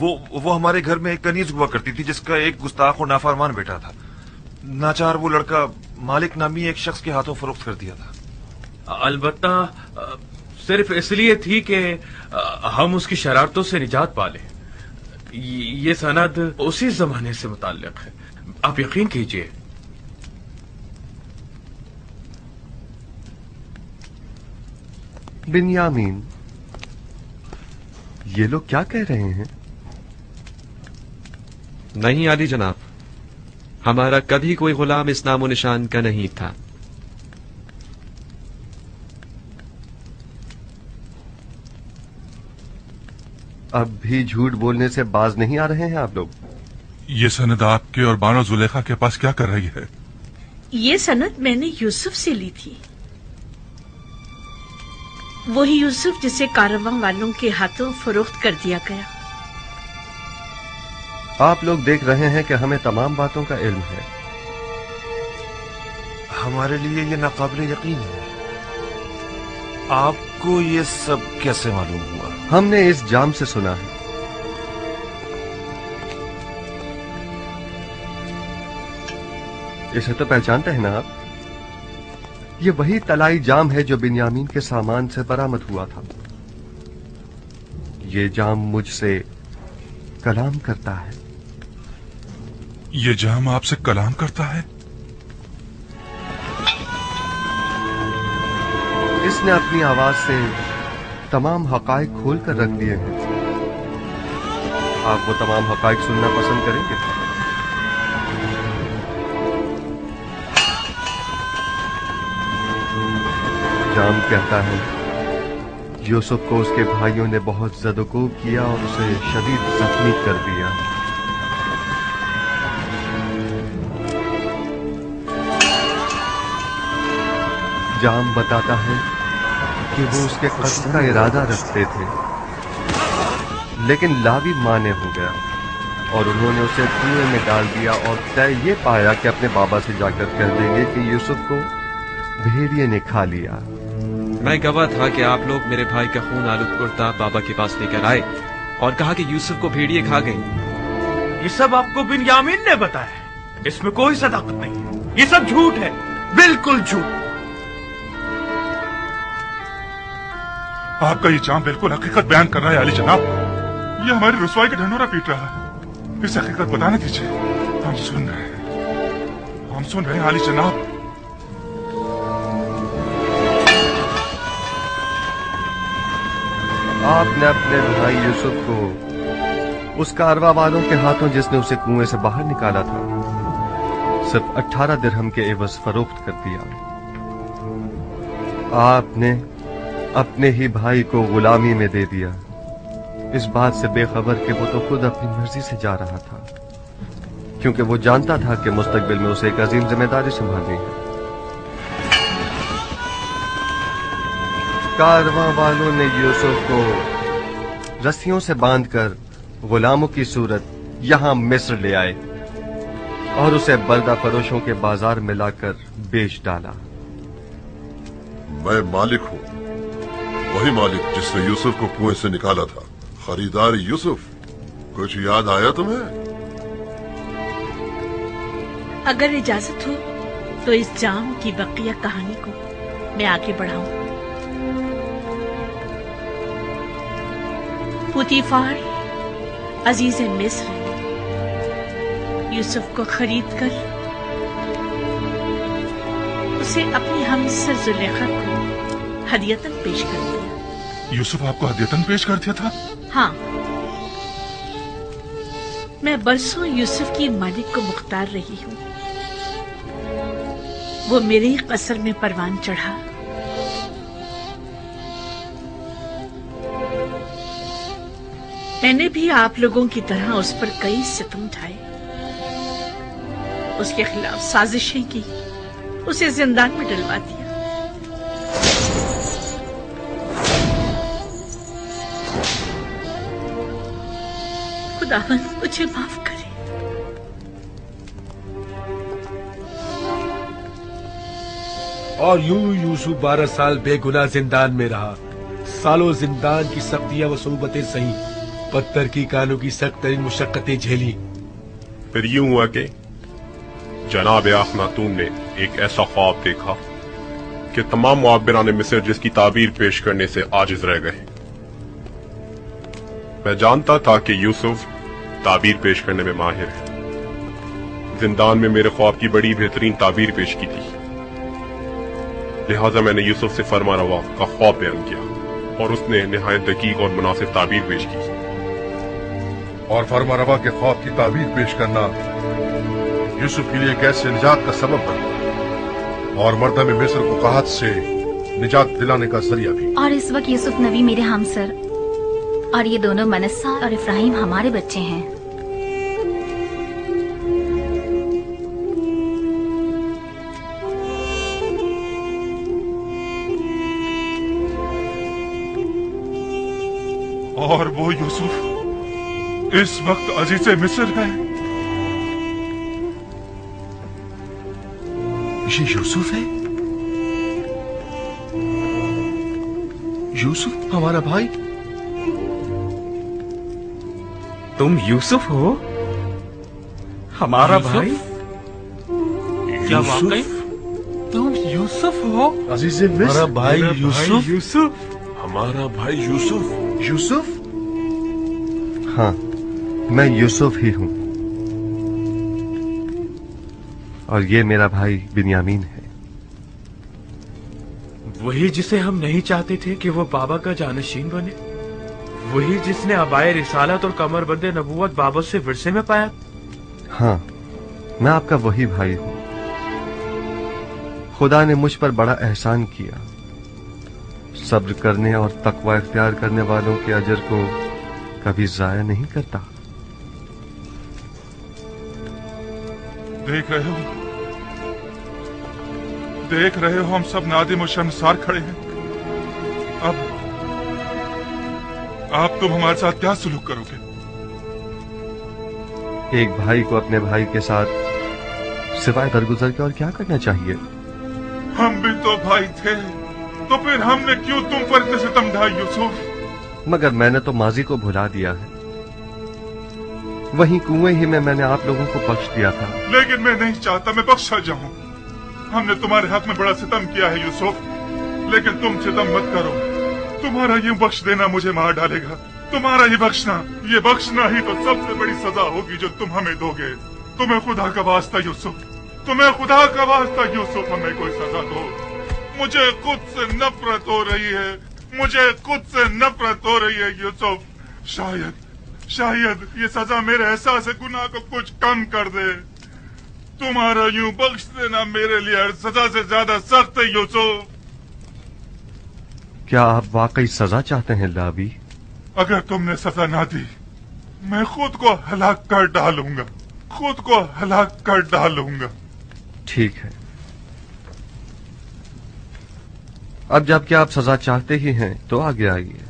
وہ ہمارے گھر میں ایک کنیز ہوا کرتی تھی جس کا ایک گستاخ اور نافرمان بیٹا تھا. ناچار وہ لڑکا مالک نامی ایک شخص کے ہاتھوں فروخت کر دیا تھا. البتہ صرف اس لیے تھی کہ ہم اس کی شرارتوں سے نجات پا لیں. یہ سند اسی زمانے سے متعلق ہے، آپ یقین کیجئے. بنیامین، یہ لوگ کیا کہہ رہے ہیں؟ نہیں عالی جناب، ہمارا کبھی کوئی غلام اس نام و نشان کا نہیں تھا. اب بھی جھوٹ بولنے سے باز نہیں آ رہے ہیں آپ لوگ؟ یہ سند آپ کے اور بانو زلیخا کے پاس کیا کر رہی ہے؟ یہ سند میں نے یوسف سے لی تھی، وہی یوسف جسے کارواں والوں کے ہاتھوں فروخت کر دیا گیا. آپ لوگ دیکھ رہے ہیں کہ ہمیں تمام باتوں کا علم ہے. ہمارے لیے یہ ناقابل یقین ہے. آپ کو یہ سب کیسے معلوم ہوا؟ ہم نے اس جام سے سنا ہے. اسے تو پہچانتے ہیں نا آپ؟ یہ وہی طلائی جام ہے جو بنیامین کے سامان سے برآمد ہوا تھا. یہ جام مجھ سے کلام کرتا ہے. یہ جام آپ سے کلام کرتا ہے؟ اس نے اپنی آواز سے تمام حقائق کھول کر رکھ دیے ہیں. آپ وہ تمام حقائق سننا پسند کریں گے؟ جام کہتا ہے یوسف کو اس کے بھائیوں نے بہت زد و کوب کیا اور اسے شدید زخمی کر دیا. جام بتاتا ہے کہ وہ اس کے قتل کا ارادہ رکھتے تھے، لیکن لاوی مانے ہو گیا اور انہوں نے اسے کنویں میں ڈال دیا اور طے یہ پایا کہ اپنے بابا سے جا کر کہہ دیں گے کہ یوسف کو بھیڑیے نے کھا لیا. میں گواہ تھا کہ آپ لوگ میرے بھائی کا خون آلود کرتا بابا کے پاس لے کر آئے اور کہا کہ یوسف کو بھیڑیے کھا گئے. یہ سب آپ کو بنیامین نے بتایا، اس میں کوئی صداقت نہیں. یہ سب جھوٹ ہے، بالکل جھوٹ. آپ کا یہ جام بالکل حقیقت بیان کر رہا ہے علی جناب. یہ ہماری رسوائی کا ڈھنڈورا پیٹ رہا ہے. اس حقیقت بتانے دیجیے، ہم سن رہے ہیں علی جناب. آپ نے اپنے بھائی یوسف کو اس کارواں والوں کے ہاتھوں جس نے اسے کنویں سے باہر نکالا تھا صرف 18 درہم کے عوض فروخت کر دیا. آپ نے اپنے ہی بھائی کو غلامی میں دے دیا، اس بات سے بے خبر کہ وہ تو خود اپنی مرضی سے جا رہا تھا، کیونکہ وہ جانتا تھا کہ مستقبل میں اسے ایک عظیم ذمہ داری سنبھالنی ہے. کارواں والوں نے یوسف کو رسیوں سے باندھ کر غلاموں کی صورت یہاں مصر لے آئے اور اسے بردہ فروشوں کے بازار میں لا کر بیچ ڈالا. میں مالک ہوں، وہی مالک جس نے یوسف کو کنویں سے نکالا تھا. خریدار یوسف، کچھ یاد آیا تمہیں؟ اگر اجازت ہو تو اس جام کی بقیہ کہانی کو میں آگے بڑھاؤں. پوتیفار عزیز مصر یوسف کو خرید کر اسے اپنی ہمسر زلیخا کو ہدیتاً پیش کر دیا. یوسف آپ کو ہدیتاً پیش کر دیا تھا؟ ہاں، میں برسوں یوسف کی مالک کو مختار رہی ہوں. وہ میرے ہی قصر میں پروان چڑھا. میں نے بھی آپ لوگوں کی طرح اس پر کئی ستم اٹھائے، اس کے خلاف سازشیں کی، اسے زندان میں ڈلوا دیا. خداوند مجھے معاف کرے. اور یوں یوسف 12 سال بے گناہ زندان میں رہا. سالوں زندان کی سختیاں و صعوبتیں سہیں، पत्थर की कानों की सख्त तरीन मुशक्कतें झेली। फिर यूं हुआ कि जनाब अखनातून ने एक ऐसा ख्वाब देखा कि तमाम मुआब्बिरान मिस्र जिसकी ताबीर पेश करने से आजिज रह गए। मैं जानता था कि यूसुफ ताबीर पेश करने में माहिर है। जिंदान में मेरे ख्वाब की बड़ी बेहतरीन ताबीर पेश की थी, लिहाजा मैंने यूसुफ से फरमा रवा का ख्वाब बयान किया और उसने निहायत दकीक और मुनासिब ताबीर पेश की। और फरमा रवा के ख्वाब की ताबीर पेश करना यूसुफ के लिए कैसे निजात का सबब बना और मर्दम मिस्र को कहत से निजात दिलाने का जरिया भी। और इस वक्त यूसुफ नबी मेरे हमसर और ये दोनों मनस्सा और इफ्राहिम हमारे बच्चे हैं। और वो यूसुफ इस वक्त अजीज मिस्र है। ये यूसुफ है? यूसुफ हमारा भाई? तुम यूसुफ हो? हमारा भाई? क्या वाकई तुम यूसुफ हो? अजीज हमारा भाई यूसुफ? यूसुफ हमारा भाई यूसुफ? यूसुफ? हाँ, मैं यूसुफ ही हूं और ये मेरा भाई बिन्यामीन है। वही जिसे हम नहीं चाहते थे कि वो बाबा का जानशीन बने, वही जिसने अबाए रिसालत और कमरबंद नबूवत बाबा से विरसे में पाया। हाँ, मैं आपका वही भाई हूं। खुदा ने मुझ पर बड़ा एहसान किया। सब्र करने और तकवा इख्तियार करने वालों के अजर को कभी जाया नहीं करता। देख रहे हो हम सब नादिम और शर्मसार खड़े हैं। अब तुम हमारे साथ क्या सलूक करोगे? एक भाई को अपने भाई के साथ सिवाय दरगुजर के और क्या करना चाहिए? हम भी तो भाई थे, तो फिर हमने क्यों तुम पर इतने सितम ढाए यूसुफ? मगर मैंने तो माजी को भुला दिया है। वहीं कुएं ही में मैंने आप लोगों को बख्श दिया था। लेकिन मैं नहीं चाहता मैं बख्शा जाऊं। हमने तुम्हारे हक में बड़ा सितम किया है यूसुफ, लेकिन तुम सितम मत करो। तुम्हारा ये बख्श देना मुझे मार डालेगा। तुम्हारा ये बख्शना ही तो सबसे बड़ी सजा होगी जो तुम हमें दोगे। तुम्हें खुदा का वास्ता यूसुफ, तुम्हें खुदा का वास्ता यूसुफ, हमें कोई सजा दो। मुझे खुद से नफरत हो रही है, मुझे खुद से नफरत हो रही है यूसुफ। शायद ये सजा मेरे एहसास गुनाह को कुछ कम कर दे। तुम्हारा यूं बख्श देना मेरे लिए हर सजा से ज्यादा सख्त है यूसुफ। क्या आप वाकई सजा चाहते हैं लाबी? अगर तुमने सजा ना दी, मैं खुद को हलाक कर डालूंगा, खुद को हलाक कर डालूंगा। ठीक है, अब जबकि आप सजा चाहते ही हैं तो आगे आइए।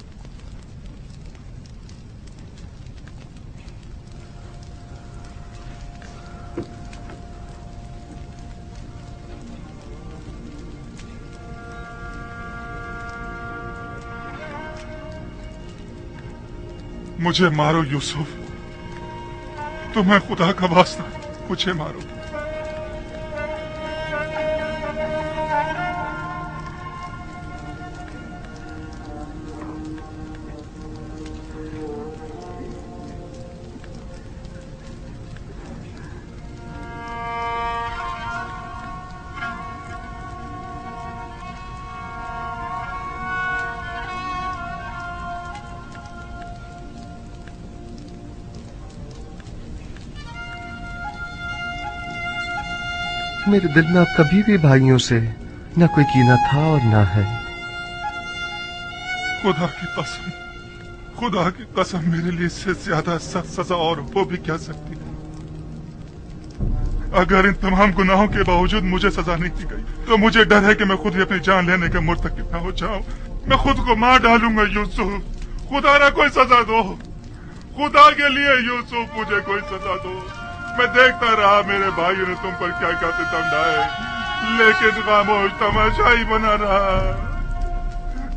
मुझे मारो यूसुफ, तुम्हें खुदा का वास्ता, मुझे मारो। मेरे दिल में अब कभी भी भाइयों से न कोई कीना था और न है। खुदा की कसम मेरे लिए इससे ज्यादा सख्त सजा और हो भी क्या सकती है। अगर इन तमाम गुनाहों के बावजूद मुझे सजा नहीं दी गई तो मुझे डर है कि मैं खुद ही अपनी जान लेने का मुर्तकिब न हो जाऊं। मैं खुद को मार डालूंगा यूसुफ। खुदा ना कोई सजा दो, खुदा के लिए यूसुफ मुझे कोई सजा दो। मैं देखता रहा मेरे भाइयों ने तुम पर क्या क्या सितम ढाए, लेकिन खामोश तमाशाई बना रहा।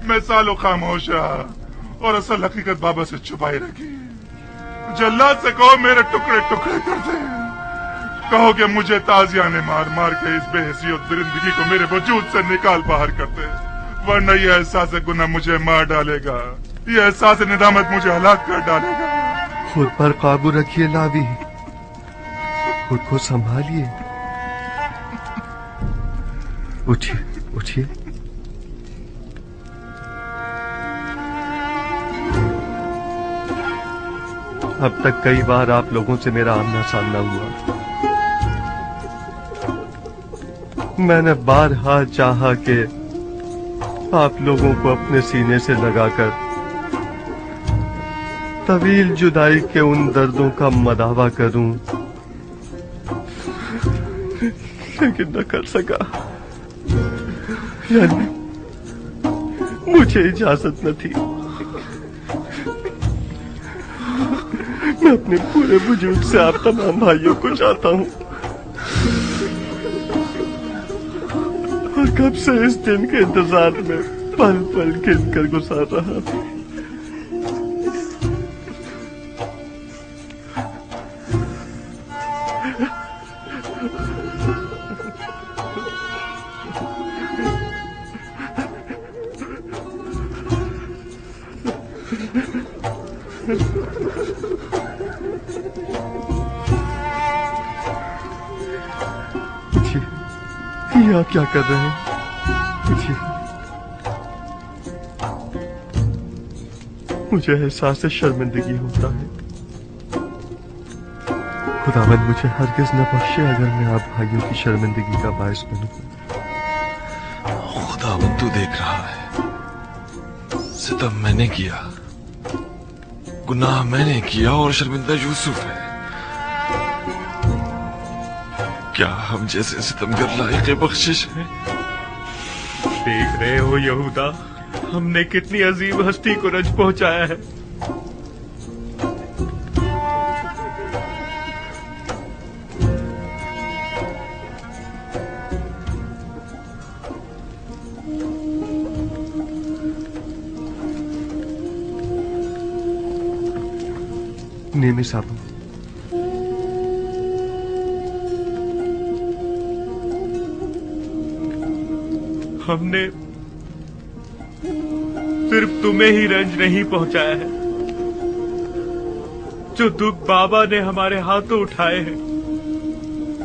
मैं सालों खामोश रहा और असल हकीकत बाबा से छुपाई रखी। जल्लाद से कहो मेरे टुकड़े टुकड़े कर दे। कहो कि मुझे ताजिया ने मार मार के इस बेहसियत दरिंदगी को मेरे वजूद से निकाल बाहर कर दे, वरना ये एहसास गुनाह मुझे मार डालेगा, ये एहसास निदामत मुझे हलाक कर डालेगा। खुद पर काबू रखिए लावी, खुद को संभालिए। उठिए उठिए। अब तक कई बार आप लोगों से मेरा आमना सामना हुआ। मैंने बारहा चाहा कि आप लोगों को अपने सीने से लगाकर तवील जुदाई के उन दर्दों का मदावा करूं, लेकिन न कर सका। यानी मुझे इजाजत न थी। मैं अपने पूरे वजूद से आप तमाम भाइयों को चाहता हूं, और कब से इस दिन के इंतजार में पल पल गिन कर गुजार रहा था। ये आप क्या कर रहे हैं? मुझे एहसास शर्मिंदगी होता है। खुदावंद मुझे हरगिज न बख्शे अगर मैं आप भाइयों की शर्मिंदगी का बायस बनूं। खुदावंद तू देख रहा है, सितम मैंने किया, गुनाह मैंने किया और शर्मिंदा यूसुफ है। क्या हम जैसे सितमगर लायक बख्शिश है? देख रहे हो यहूदा, हमने कितनी अजीब हस्ती को रंज पहुंचाया है। नेमी साहब, हमने सिर्फ तुम्हें ही रंज नहीं पहुंचाया है, जो दुख बाबा ने हमारे हाथों उठाए हैं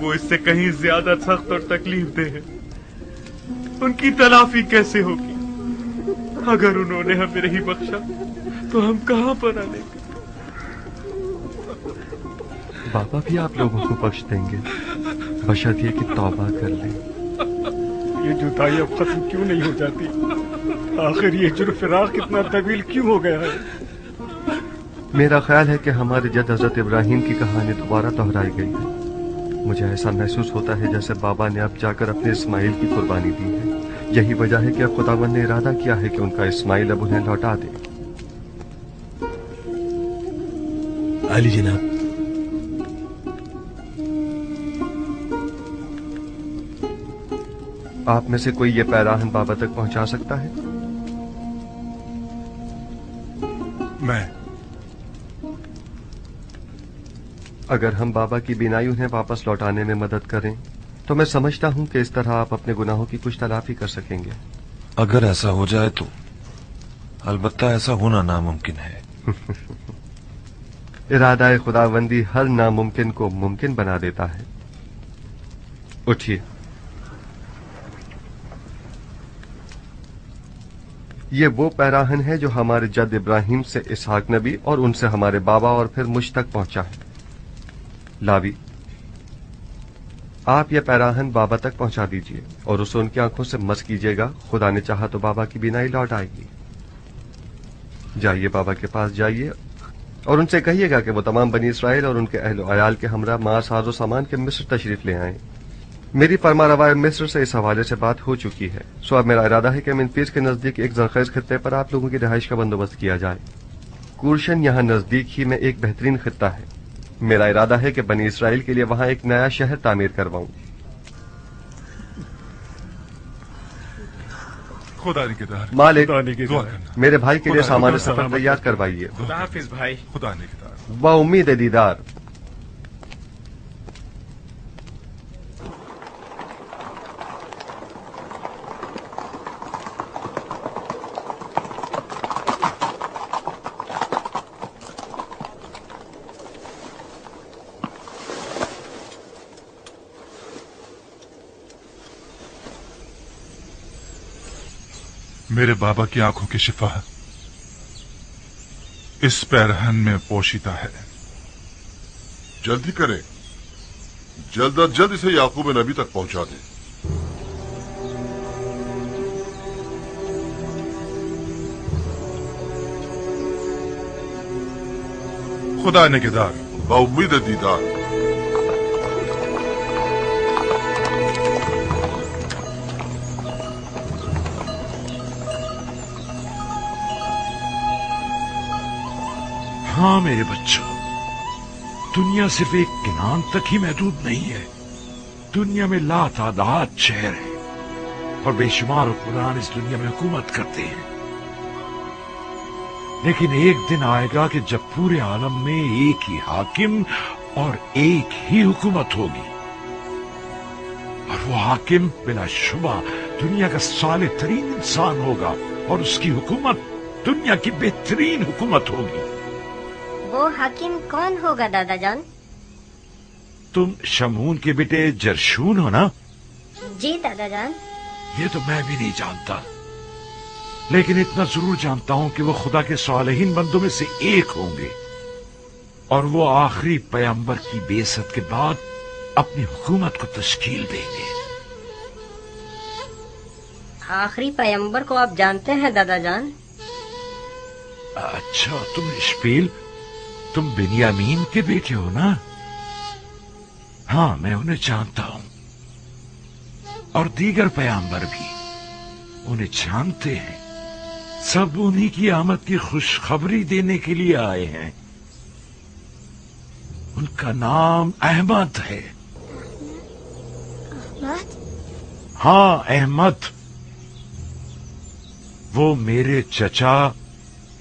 वो इससे कहीं ज्यादा सख्त और तकलीफ दे है। उनकी तलाफी कैसे होगी? अगर उन्होंने हमें नहीं बख्शा तो हम कहां पना लेंगे? बाबा भी आप लोगों को बख्श देंगे, बशर्ते कि तौबा कर लें। ये जुदाई अब खत्म क्यों नहीं हो जाती? आखिर ये जुर्म-ए-फिराक इतना तवील क्यों हो गया है? मेरा ख्याल है कि हमारे जद हजरत इब्राहिम की कहानी दोबारा दोहराई गई है। मुझे ऐसा महसूस होता है जैसे बाबा ने अब जाकर अपने इस्माइल की कुर्बानी दी है। यही वजह है कि अब खुदावंद ने इरादा किया है कि उनका इस्माइल अब उन्हें लौटा दे। अली जनाब, आप में से कोई ये पैराहन बाबा तक पहुंचा सकता है? मैं। अगर हम बाबा की बिनाई उन्हें वापस लौटाने में मदद करें तो मैं समझता हूं कि इस तरह आप अपने गुनाहों की कुछ तलाफी कर सकेंगे। अगर ऐसा हो जाए तो अलबत्ता ऐसा होना नामुमकिन है। इरादा खुदावंदी हर नामुमकिन को मुमकिन बना देता है। उठिए। ये वो पैराहन है जो हमारे जद इब्राहिम से इसहाक नबी और उनसे हमारे बाबा और फिर मुझ तक पहुंचा है। लावी, आप ये पैराहन बाबा तक पहुंचा दीजिए और उसे उनकी आंखों से मस कीजिएगा। खुदा ने चाहा तो बाबा की बिनाई लौट आएगी। जाइए, बाबा के पास जाइए और उनसे कहिएगा कि वो तमाम बनी इसराइल और उनके अहल अयाल के हमरा मां साजो सामान के मिस्र तशरीफ ले आए। मेरी फरमारवाए मिस्र से इस हवाले से बात हो चुकी है। सो अब मेरा इरादा है कि मेम्फिस के नजदीक एक जरखेज खत्ते पर आप लोगों की रिहाइश का बंदोबस्त किया जाए। कुरशन यहाँ नजदीक ही में एक बेहतरीन खत्ता है। मेरा इरादा है कि बनी इसराइल के लिए वहां एक नया शहर तामीर करवाऊं। खुदा निगहदार। मालिक, खुदा निगहदार। दुआ करना। मेरे भाई के लिए खुदा सामान निगहदार। सफर तैयार करवाइए। खुदा हाफिज भाई। खुदा निगहदार। बाउम्मीद दीदार। मेरे बाबा की आंखों की शिफा इस पैरहन में पोशीदा है। जल्दी करें, जल्द अज जल्द इसे याकूब नबी तक पहुंचा दें। खुदा निगहदार। बाउम्मीद दीदार। हाँ मेरे बच्चों, दुनिया सिर्फ एक किनान तक ही महदूद नहीं है। दुनिया में लातादाद शहर हैं और बेशुमार हुक्मरान इस दुनिया में हुकूमत करते हैं। लेकिन एक दिन आएगा कि जब पूरे आलम में एक ही हाकिम और एक ही हुकूमत होगी, और वो हाकिम बिलाशुबा दुनिया का साले तरीन इंसान होगा और उसकी हुकूमत दुनिया की बेहतरीन हुकूमत होगी। वो हाकिम कौन होगा दादा जान? तुम शमून के बेटे जरशून हो ना? जी दादा जान। ये तो मैं भी नहीं जानता, लेकिन इतना जरूर जानता हूं कि वो खुदा के सालेहीन बंदों में से एक होंगे और वो आखिरी पैगंबर की बेइज्जत के बाद अपनी हुकूमत को तश्कील देंगे। आखिरी पैगंबर को आप जानते हैं दादा जान? अच्छा, तुम इश्माइल, तुम बिन्यामीन के बेटे हो ना? हाँ, मैं उन्हें जानता हूं और दीगर पैगंबर भी उन्हें जानते हैं। सब उन्हीं की आमद की खुशखबरी देने के लिए आए हैं। उनका नाम अहमद है। अहमद? हाँ, अहमद। वो मेरे चचा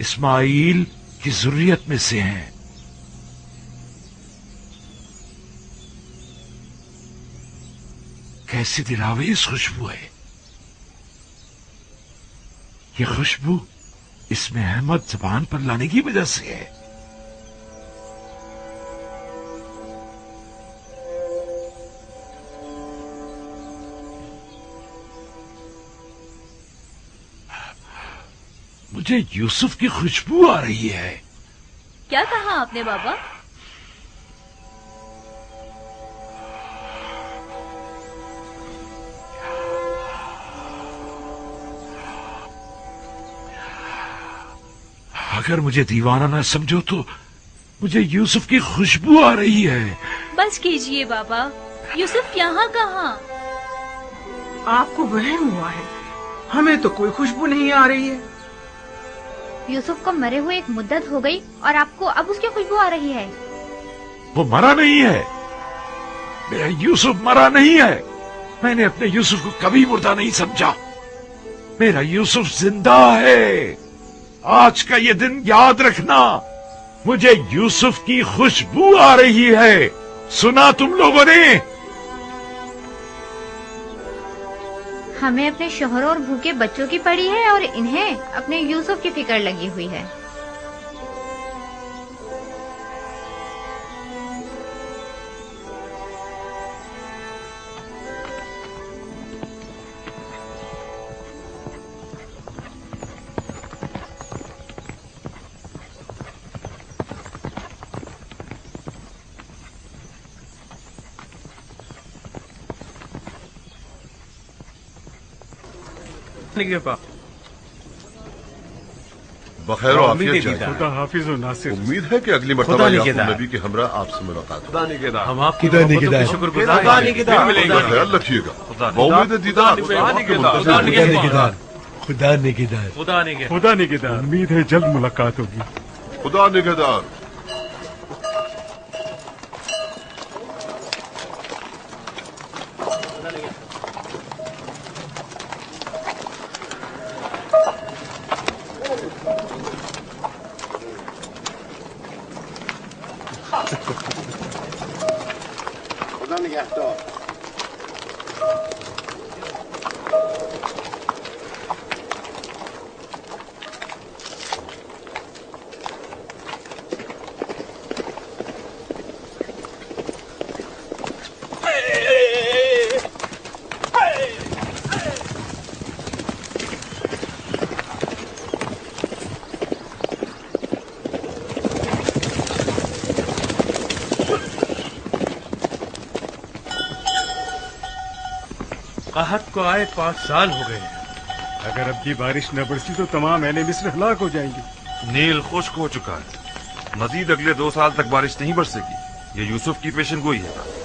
इस्माइल की जुर्रियत में से हैं। कैसी दिलावेज खुशबू है ये खुशबू। इसमें अहमद जबान पर लाने की वजह से है। मुझे यूसुफ की खुशबू आ रही है। क्या कहा आपने बाबा? अगर मुझे दीवाना ना समझो तो मुझे यूसुफ की खुशबू आ रही है। बस कीजिए बाबा, यूसुफ यहाँ कहाँ? आपको वहम हुआ है, हमें तो कोई खुशबू नहीं आ रही है। यूसुफ को मरे हुए एक मुद्दत हो गई और आपको अब उसकी खुशबू आ रही है। वो मरा नहीं है, मेरा यूसुफ मरा नहीं है। मैंने अपने यूसुफ को कभी मुर्दा नहीं समझा। मेरा यूसुफ जिंदा है। आज का ये दिन याद रखना। मुझे यूसुफ की खुशबू आ रही है। सुना तुम लोगों ने? हमें अपने शोहरों और भूखे बच्चों की पड़ी है और इन्हें अपने यूसुफ की फिक्र लगी हुई है। बखैर और आफियत जाए। खुदा हाफिज और नासिर। उम्मीद है कि अगली मर्तबा याकूब नबी के हमरा आपसे मुलाकात हो। हम आपकी मोहब्बतों के शुक्रगुजार हैं। अपना ख्याल रखिएगा। बाउम्मीद दीदार। खुदा निगहदार। खुदा निगहदार। उम्मीद है जल्द मुलाकात होगी। खुदा निगहदार। आहत को आए 5 साल हो गए। अगर अब की बारिश न बरसी तो तमाम अहले मिस्र हलाक हो जाएंगे। नील खुश्क हो चुका है, मजीद अगले 2 साल तक बारिश नहीं बरसेगी। ये यूसुफ की पेशन गोई है।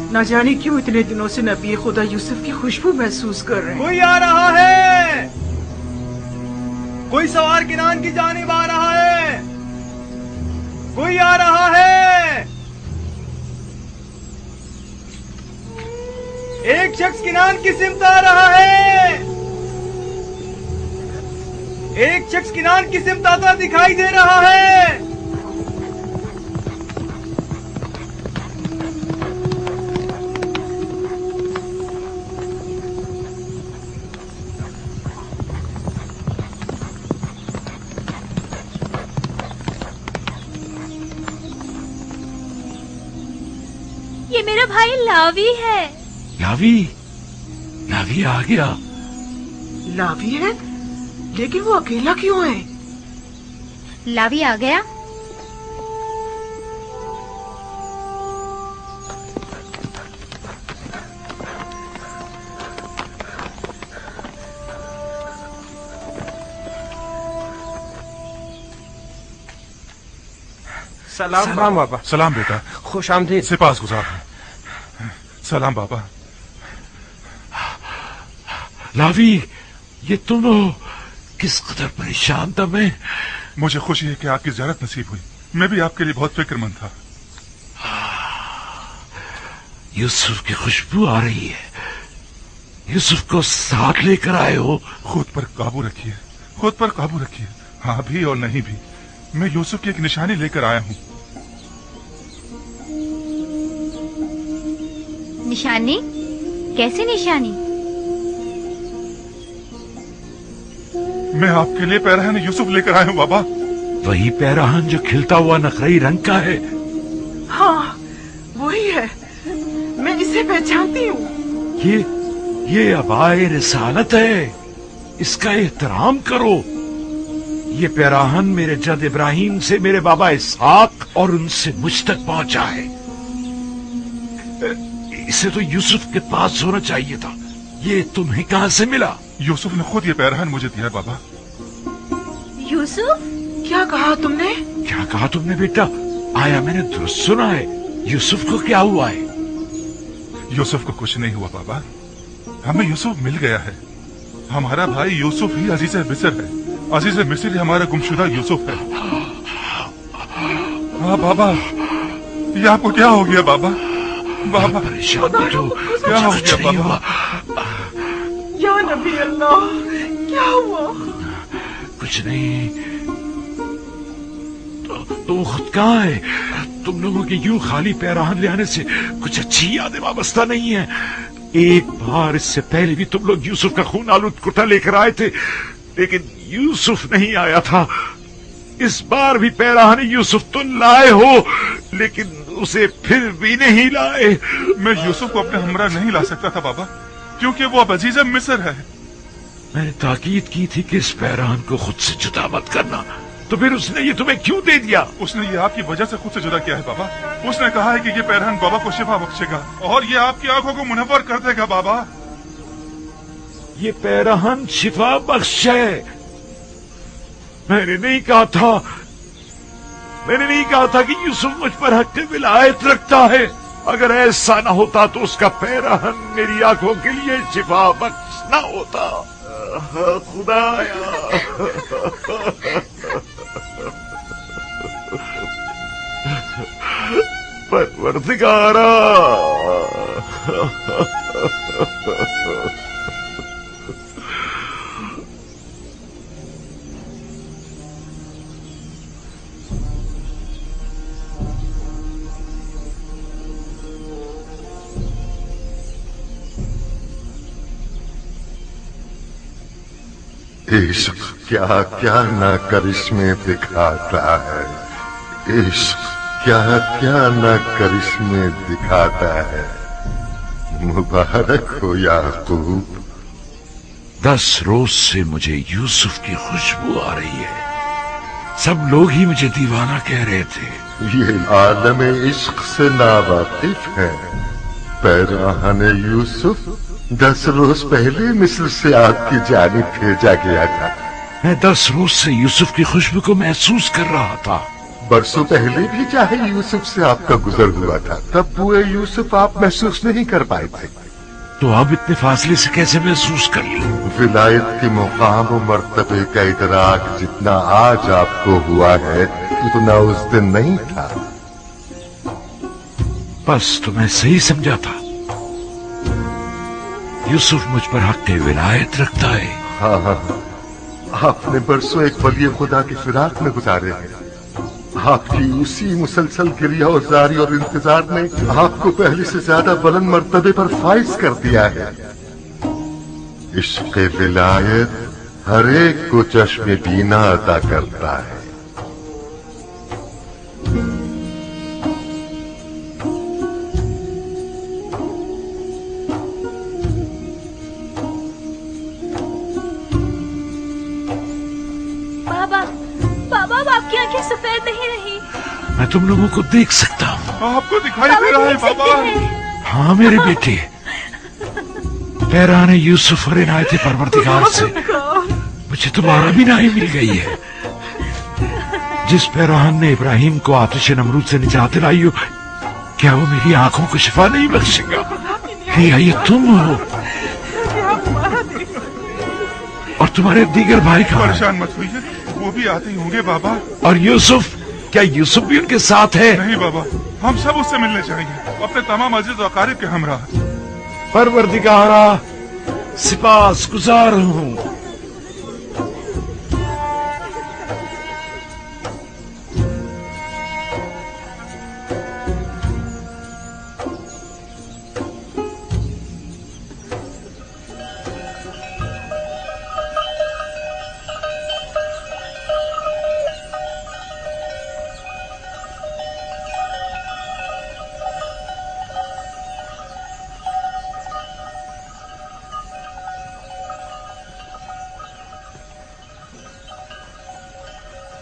न जाने क्यों इतने दिनों से नबी खुदा यूसुफ की खुशबू महसूस कर रहे हैं। कोई आ रहा है, कोई सवार किनान की जानिब आ रहा है, कोई आ रहा है। एक शख्स किनान की सिमत आ रहा है, एक शख्स किनान की सिमत आता दिखाई दे रहा है। ये मेरा भाई लावी है। लावी? लावी आ गया? लावी है, लेकिन वो अकेला क्यों है? लावी आ गया? सलाम बाबा। सलाम बेटा। खुश आमदीद। सिपास गुजार। सलाम बाबा। लावी, ये तुम किस कदर परेशान था मैं। मुझे खुशी है कि आपकी ज़ियारत नसीब हुई। मैं भी आपके लिए बहुत फिक्रमंद था। यूसुफ की खुशबू आ रही है। यूसुफ को साथ लेकर आए हो। खुद पर काबू रखिए, खुद पर काबू रखिए। हाँ भी और नहीं भी, मैं यूसुफ की एक निशानी लेकर आया हूँ। निशानी? कैसी निशानी? मैं आपके लिए पैराहन यूसुफ लेकर आया हूँ बाबा। वही पैराहन जो खिलता हुआ नखरई रंग का है। हाँ, वही है। मैं इसे पहचानती हूँ। ये अबाए रिसालत है, इसका एहतराम करो। ये पैराहन मेरे जद इब्राहिम से मेरे बाबा इसहाक और उनसे मुझ तक पहुंचा है। इसे तो यूसुफ के पास होना चाहिए था। ये तुम्हें कहाँ से मिला? यूसुफ ने खुद ये पैराहन मुझे दिया बाबा। यूसुफ? क्या कहा तुमने? क्या कहा तुमने बेटा? आया मैंने दुरुस्त सुना है? यूसुफ को क्या हुआ है? यूसुफ को कुछ नहीं हुआ बाबा, हमें यूसुफ मिल गया है। हमारा भाई यूसुफ ही अजीज मिस्र है। अजीज मिस्र ही हमारा गुमशुदा यूसुफ है। हाँ बाबा, ये आपको क्या हो गया बाबा? बाबा परेशान मत हो, क्या हो गया बाबा? या नबी अल्लाह, क्या हुआ? कुछ नहीं। तुम खुद कहाँ है? तुम लोगों के यूं खाली पैराहन ले आने से कुछ अच्छी यादें वाबस्ता नहीं है। एक बार इससे पहले भी तुम लोग यूसुफ का खून आलूद कुर्ता लेकर आए थे, लेकिन यूसुफ नहीं आया था। इस बार भी पैराहन यूसुफ तुम लाए हो, लेकिन उसे फिर भी नहीं लाए। मैं यूसुफ को अपने हमरा नहीं ला सकता था बाबा। क्योंकि वो अब अजीज मिस्र है। मैंने ताकीद की थी कि इस पैरान को खुद से जुदा मत करना, तो फिर उसने ये तुम्हें क्यों दे दिया? उसने ये आपकी वजह से खुद से जुदा किया है बाबा। उसने कहा है कि ये पैरहन बाबा को शिफा बख्शेगा और ये आपकी आंखों को मुनव्वर कर देगा बाबा। ये पैराहन शिफा बख्श है। मैंने नहीं कहा था कि यूसुफ मुझ पर हक विलायत रखता है। अगर ऐसा न होता तो उसका पैराहन मेरी आंखों के लिए शिफा बख्श न होता। खुदाया परवरदिगारा, इश्क क्या क्या न करिश्मे दिखाता है, इश्क क्या क्या न करिश्मे दिखाता है। मुबारक हो याकूब। 10 रोज से मुझे यूसुफ की खुशबू आ रही है। सब लोग ही मुझे दीवाना कह रहे थे। ये आलम इश्क से नावाकिफ है। पैराहन यूसुफ 10 रोज पहले मिस्र से आपकी जानिब भेजा गया था। मैं 10 रोज से यूसुफ की खुशबू को महसूस कर रहा था। बरसों पहले भी चाहे यूसुफ से आपका गुजर हुआ था, तब बुए यूसुफ आप महसूस नहीं कर पाए थे। तो अब इतने फासले से कैसे महसूस कर ली? विलायत के मुकाम और मर्तबे का इदराक जितना आज आपको हुआ है उतना उस दिन नहीं था। बस तो मैं सही समझा था। यूसुफ मुझ पर हक विलायत रखता है। हाँ हाँ, आपने बरसों एक वली खुदा की फिराक में गुजारे हैं। आपकी उसी मुसलसल गिरिया और जारी और इंतजार ने आपको पहले से ज्यादा बुलंद मर्तबे पर फाइज कर दिया है। इश्क़ विलायत हर एक को चश्मे बीना अता करता है। आपकी आंखें सफेद नहीं रही। मैं तुम लोगों को देख सकता हूँ। आपको दिखाई दे रहा है बाबा। हाँ मेरे बेटे, पैरान यूसुफ और इनायत परवरदिगार से मुझे तुम्हारा भी नाही मिल गई है। जिस पैरान ने इब्राहिम को आतिश नमरूद से निजात दिलाई हो, क्या वो मेरी आंखों को शिफा नहीं बख्शेगा? ये तुम हो और तुम्हारे दीगर भाई कहाँ? परेशान मत होइए, वो भी आते ही होंगे बाबा। और यूसुफ, क्या यूसुफ भी उनके साथ है? नहीं बाबा, हम सब उससे मिलने जाएंगे, अपने तमाम अजीज और अकारिब के हमरा। परवरदिगारा सिपास गुजार हूँ।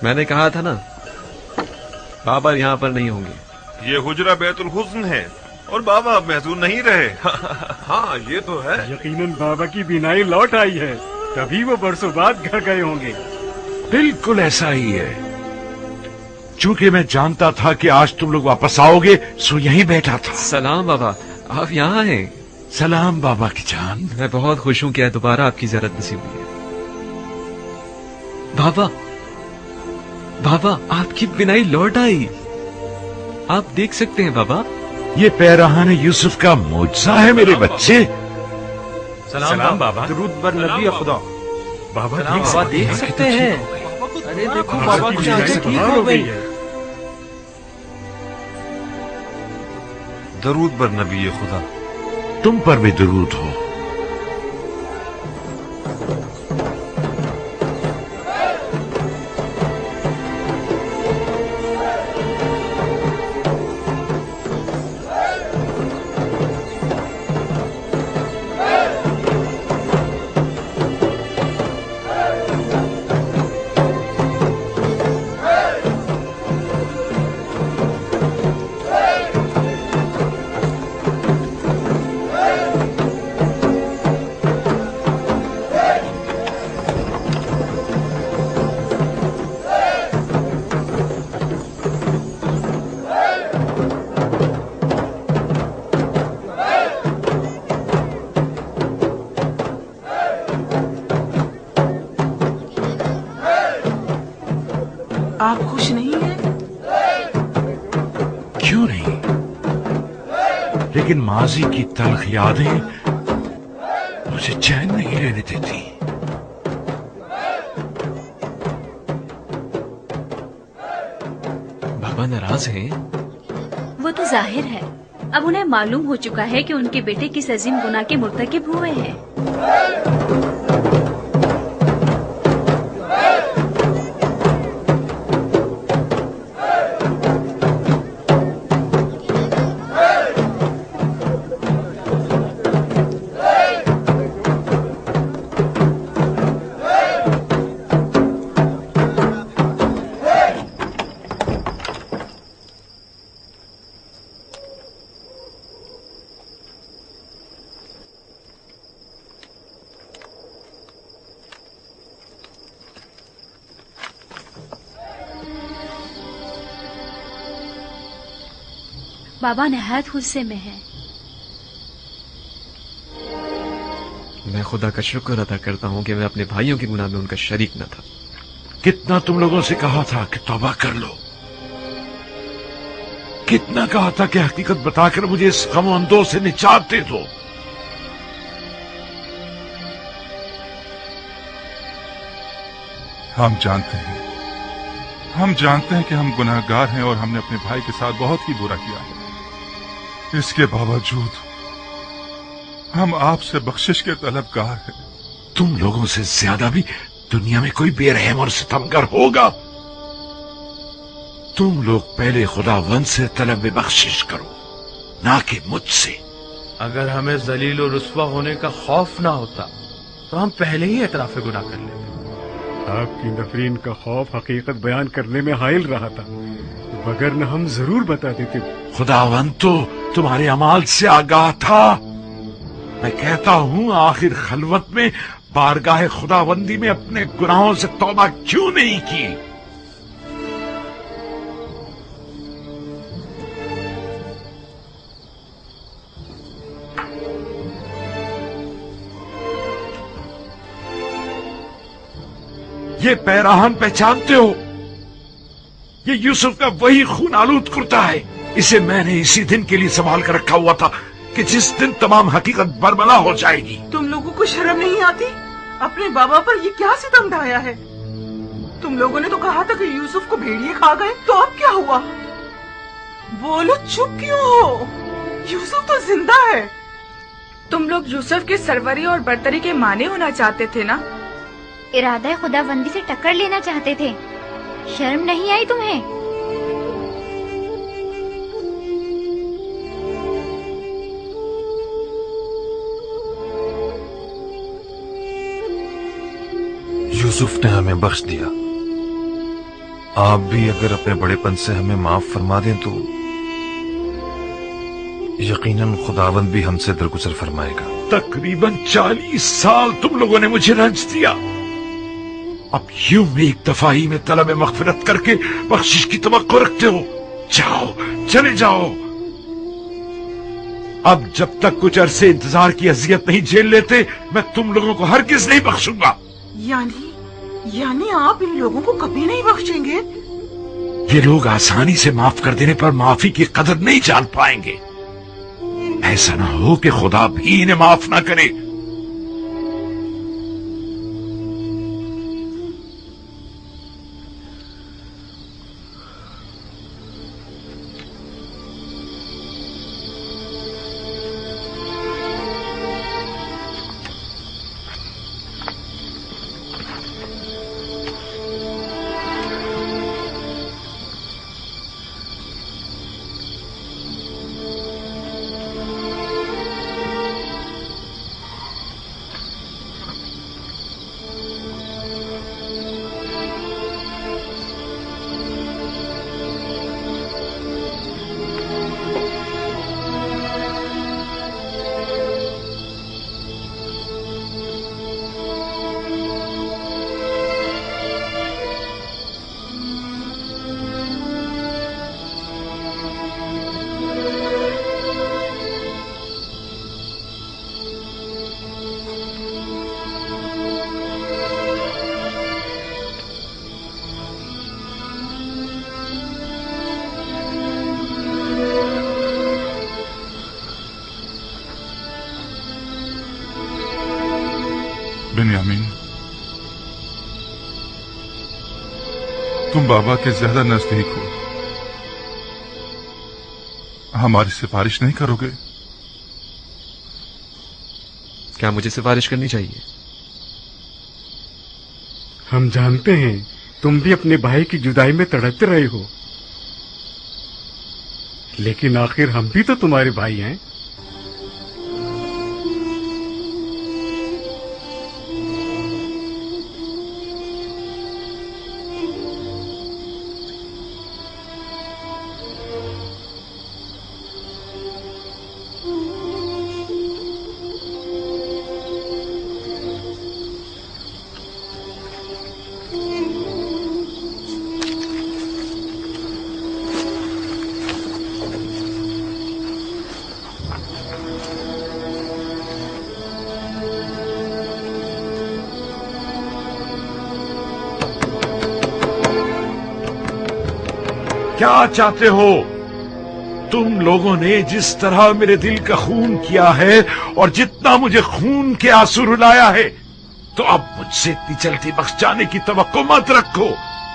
मैंने कहा था ना, बाबा यहाँ पर नहीं होंगे। ये हुजरा बैतुल हुस्न है और बाबा अब महजूर नहीं रहे। हाँ ये तो है। यकीनन बाबा की बीनाई लौट आई है, तभी वो बरसों बाद घर गए होंगे। बिल्कुल ऐसा ही है। चूंकि मैं जानता था कि आज तुम लोग वापस आओगे, सो यहीं बैठा था। सलाम बाबा, आप यहाँ हैं। सलाम बाबा की जान। मैं बहुत खुश हूँ कि दोबारा आपकी ज़ियारत नसीब हुई है। बाबा, बाबा आपकी बिनाई लौट आई। आप देख सकते हैं बाबा। ये पैरान यूसुफ का मोजा है मेरे बच्चे। सलाम बाबा। दरूद बर नबी खुदा। बाबा देख सकते हैं। अरे देखो बाबा की आंखें ठीक हो गई है। दरूद बर नबी खुदा। तुम पर भी दरूद हो। आप खुश नहीं हैं? क्यों नहीं, लेकिन माजी की तल्ख यादें मुझे चैन नहीं लेने देती। बाबा नाराज हैं? वो तो जाहिर है, अब उन्हें मालूम हो चुका है कि उनके बेटे किस अजीम गुनाह के मुर्तकिब हुए हैं। बाबा नहायत गुस्से में है। मैं खुदा का शुक्र अदा करता हूँ कि मैं अपने भाइयों के गुनाह में उनका शरीक न था। कितना तुम लोगों से कहा था कि तौबा कर लो, कितना कहा था कि हकीकत बताकर मुझे इस गम अंदों से निजात दे दो। हम जानते हैं कि हम गुनहगार हैं और हमने अपने भाई के साथ बहुत ही बुरा किया है। इसके बावजूद हम आपसे बख्शिश के तलबगार हैं। तुम लोगों से ज्यादा भी दुनिया में कोई बेरहम और सितमगर होगा। तुम लोग पहले खुदावंद से तलब बख्शिश करो, ना कि मुझसे। अगर हमें जलील और रुस्वा होने का खौफ ना होता तो हम पहले ही एतराफ गुनाह कर लेते। आपकी नफरीन का खौफ हकीकत बयान करने में हाइल रहा था, वगरना हम जरूर बता देते। खुदावंद तो तुम्हारे अमाल से आगाह था। मैं कहता हूँ, आखिर खलवत में बारगाह खुदावंदी में अपने गुनाहों से तौबा क्यों नहीं की? ये पैराहन पहचानते हो? ये यूसुफ का वही खून आलूद कुर्ता है। इसे मैंने इसी दिन के लिए संभाल कर रखा हुआ था कि जिस दिन तमाम हकीकत बरमला हो जाएगी। तुम लोगों को शर्म नहीं आती? अपने बाबा पर ये क्या सितम ढाया है? तुम लोगों ने तो कहा था कि यूसुफ को भेड़िए खा गए, तो अब क्या हुआ? बोलो, चुप क्यों हो? यूसुफ तो जिंदा है। तुम लोग यूसुफ के सरवरी और बरतरी के माने होना चाहते थे ना? इरादा खुदाबंदी से टक्कर लेना चाहते थे। शर्म नहीं आई तुम्हें? यूसुफ ने हमें बख्श दिया। आप भी अगर अपने बड़ेपन से हमें माफ फरमा दें तो यकीनन खुदावंद भी हमसे दरगुजर फरमाएगा। तकरीबन 40 साल तुम लोगों ने मुझे रंज दिया। अब यूं एक दफा ही में तलब मगफिरत करके बख्शिश की तवक्को रखते हो? जाओ, चले जाओ। अब जब तक कुछ अरसे इंतजार की अजियत नहीं झेल लेते, मैं तुम लोगों को हरगिज नहीं बख्शूंगा। यानी आप इन लोगों को कभी नहीं बख्शेंगे? ये लोग आसानी से माफ कर देने पर माफी की कदर नहीं जान पाएंगे। ऐसा ना हो कि खुदा भी इन्हें माफ ना करे। तुम बाबा के ज्यादा नजदीक हो, हमारी सिफारिश नहीं करोगे? क्या मुझे सिफारिश करनी चाहिए? हम जानते हैं तुम भी अपने भाई की जुदाई में तड़पते रहे हो, लेकिन आखिर हम भी तो तुम्हारे भाई हैं। क्या चाहते हो? तुम लोगों ने जिस तरह मेरे दिल का खून किया है और जितना मुझे खून के आंसू रुलाया है, तो अब मुझसे इतनी जल्दी बख्श जाने की तवक्को मत रखो।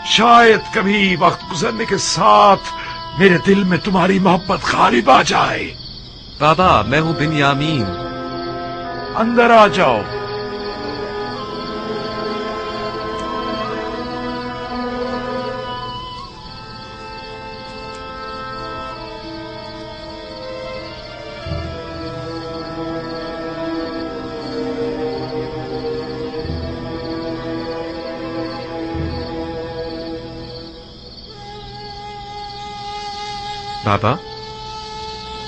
शायद कभी वक्त गुजरने के साथ मेरे दिल में तुम्हारी मोहब्बत गालिब आ जाए। बाबा, मैं हूँ बिन्यामीन। अंदर आ जाओ। बाबा,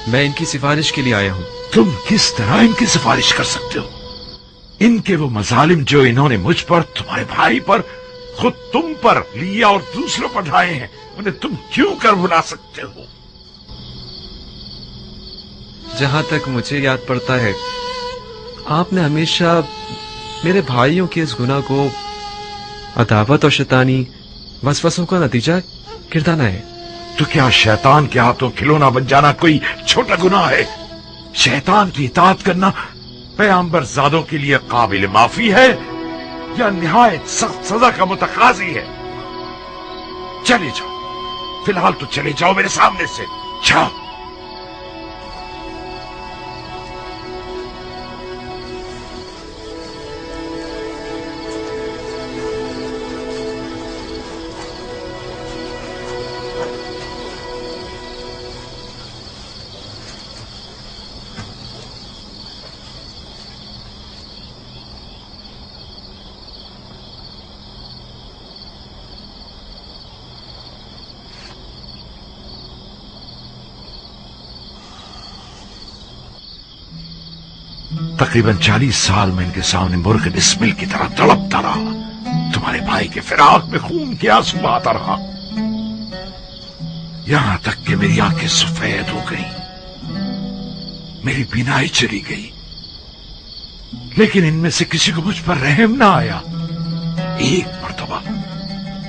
मैं इनकी सिफारिश के लिए आया हूँ। तुम किस तरह इनकी सिफारिश कर सकते हो? इनके वो मजालिम जो इन्होंने मुझ पर, तुम्हारे भाई पर, खुद तुम पर लिया और दूसरों पर ढाए हैं, उन्हें तुम क्यों कर भुला सकते हो? जहां तक मुझे याद पड़ता है, आपने हमेशा मेरे भाइयों के इस गुनाह को अदावत और शैतानी वसवसों का नतीजा गिरदाना है। तो क्या शैतान के हाथों खिलौना बन जाना कोई छोटा गुनाह है? शैतान की इताअत करना पैगंबर ज़ादों के लिए काबिल माफी है या निहायत सख्त सजा का मुतकाजी है? चले जाओ, फिलहाल तो चले जाओ मेरे सामने से, जाओ। तकरीबन 40 साल में इनके सामने मुर्ग बिस्मिल की तरह तड़पता रहा। तुम्हारे भाई के फिराक में खून के आंसू बहाता रहा, यहां तक कि मेरी आंखें सफेद हो गई, मेरी बीनाई चली गई, लेकिन इनमें से किसी को मुझ पर रहम ना आया। एक मर्तबा,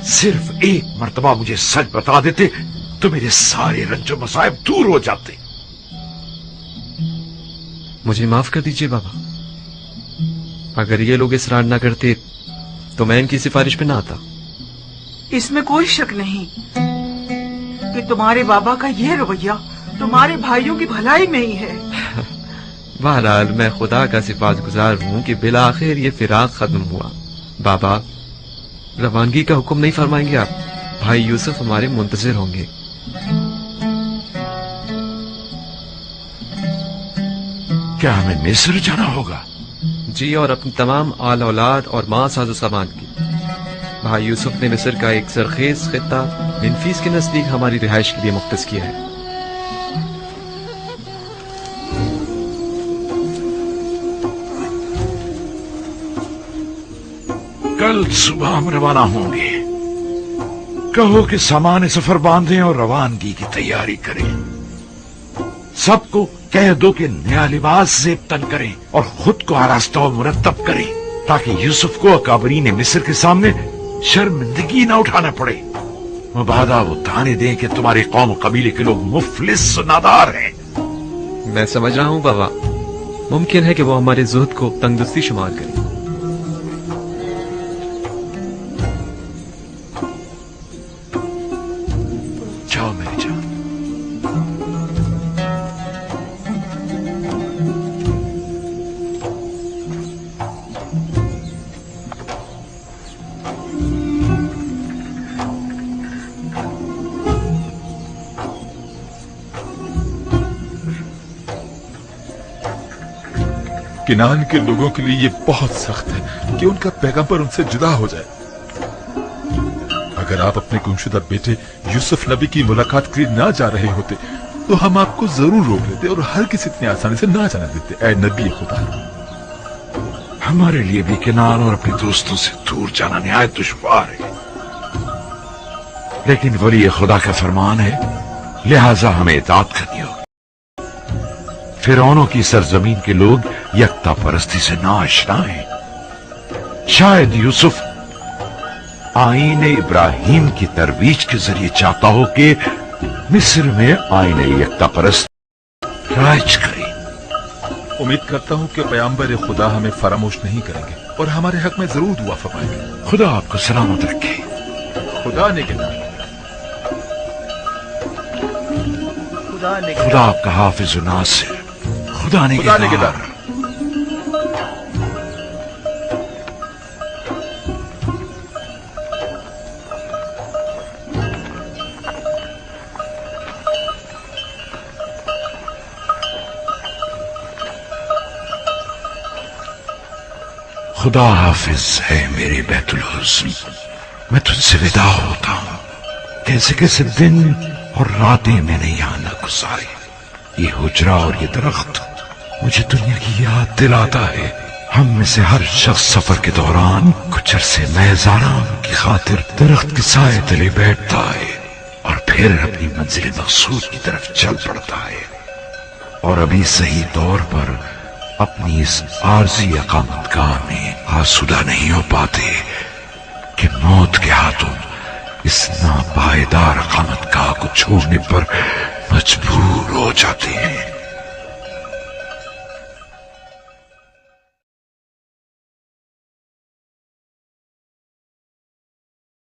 सिर्फ एक मर्तबा मुझे सच बता देते तो मेरे सारे रंजो मसाइब दूर हो जाते। मुझे माफ कर दीजिए बाबा। अगर ये लोग इसरार ना करते तो मैं इनकी सिफारिश पे ना आता। इसमें कोई शक नहीं कि तुम्हारे बाबा का यह रवैया तुम्हारे भाइयों की भलाई में ही है। बहरहाल मैं खुदा का सिफातगुजार हूँ कि बिला आखिर ये फिराक खत्म हुआ। बाबा, रवानगी का हुक्म नहीं फरमाएंगे आप? भाई यूसुफ हमारे मुंतजिर होंगे। क्या हमें मिस्र जाना होगा? जी, और अपनी तमाम आल औलाद और मां साजो सामान की। भाई यूसुफ ने मिस्र का एक सरखेज खित्ता मिनफीस के नजदीक हमारी रिहाइश के लिए मुख्तस किया है। कल सुबह हम रवाना होंगे। कहो कि सामान सफर बांधें और रवानगी की तैयारी करें। सबको कह दो कि नया लिबास ज़ेब तन करें और खुद को आरास्ता और मुरत्तब करें, ताकि यूसुफ को अकाबरीन मिस्र के सामने शर्मिंदगी न उठाना पड़े। मुबादा वो ताने दें कि तुम्हारे कौम कबीले के लोग मुफलिस नादार हैं। मैं समझ रहा हूँ बाबा। मुमकिन है कि वो हमारे जुहद को तंगदस्ती शुमार करें। किनान के लोगों के लिए ये बहुत सख्त है कि उनका पैगंबर उनसे जुदा हो जाए। अगर आप अपने गुमशुदा बेटे यूसुफ नबी की मुलाकात के लिए ना जा रहे होते तो हम आपको जरूर रोक लेते और हर किसी इतनी आसानी से ना जाने देते। ऐ नबी खुदा, हमारे लिए भी किनान और अपने दोस्तों से दूर जाना निहायत दुश्वार है, लेकिन वली खुदा का फरमान है, लिहाजा हमें इताअत करनी होगी। फिरौनों की सरजमीन के लोग यकता परस्ती से नाआशना हैं। शायद यूसुफ आईन इब्राहिम की तरवीज के जरिए चाहता हो कि मिस्र में आईन यकता परस्त राज करे। उम्मीद करता हूँ कि पैगंबर खुदा हमें फरामोश नहीं करेंगे और हमारे हक में जरूर दुआ फरमाएंगे। खुदा आपको सलामत रखे। खुदा ने के नाम। खुदा आपका हाफिज व नासिर। खुदा ने के नाम। खुदा हाफिज है मेरे बैतुल हुस्न, मैं तुझसे विदा होता हूँ। कैसे कैसे दिन और रातें मैंने यहाँ न गुजारी। ये हुजरा और ये दरख्त मुझे दुनिया की याद दिलाता है। हम में से हर शख्स सफर के दौरान कुछ अरसे महज आराम की खातिर दरख्त के साए तले बैठता है और फिर अपनी मंजिल मकसूद की तरफ चल पड़ता है। और अभी सही तौर पर अपनी इस आरजी अकामतगाह में आसूदा नहीं हो पाते कि मौत के हाथों इस नापायदार अकामतगाह को छोड़ने पर मजबूर हो जाते हैं।